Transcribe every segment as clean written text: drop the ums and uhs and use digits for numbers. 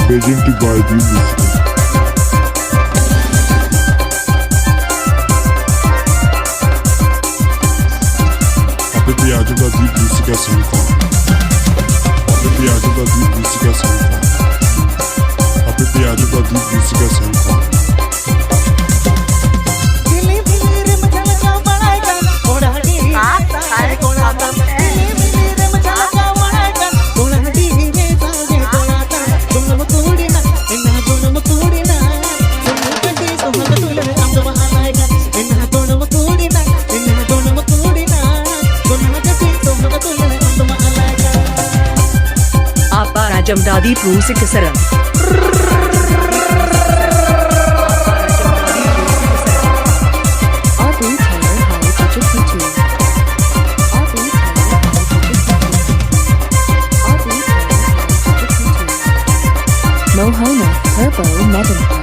presented by the music. Happy Ajuda Deep Musica Sangha. Happy Ajuda Deep Musica Sangha. Happy Ajuda Deep Musica Sangha. Jamdadi Music Saram. Mohana Herbo Medan.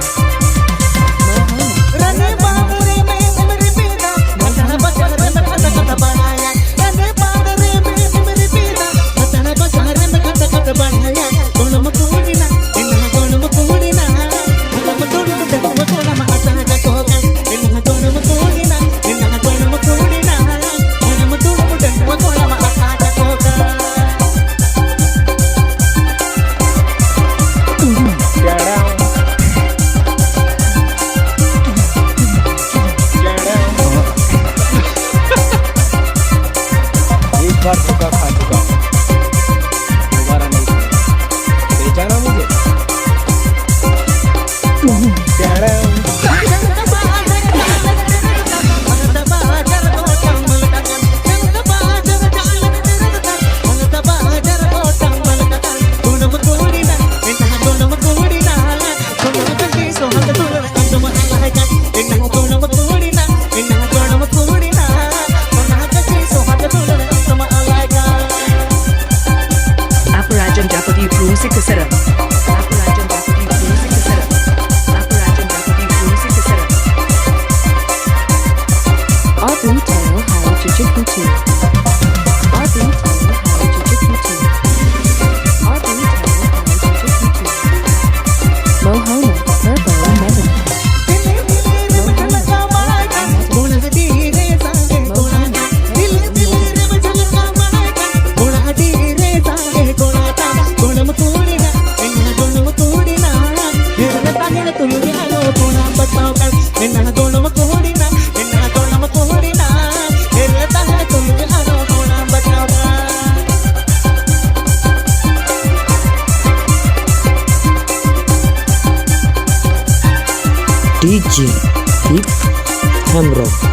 बार धोखा खा चुका हूँ, दोबारा नहीं खाऊंगा। बेचारा मुझे Music Saram. Aubrey Taylor High Jujukutu. Aubrey Taylor High Jujukutu. Aubrey Taylor High Jujukutu. Mohana Herbo Medan. DJ Deep Hamrock.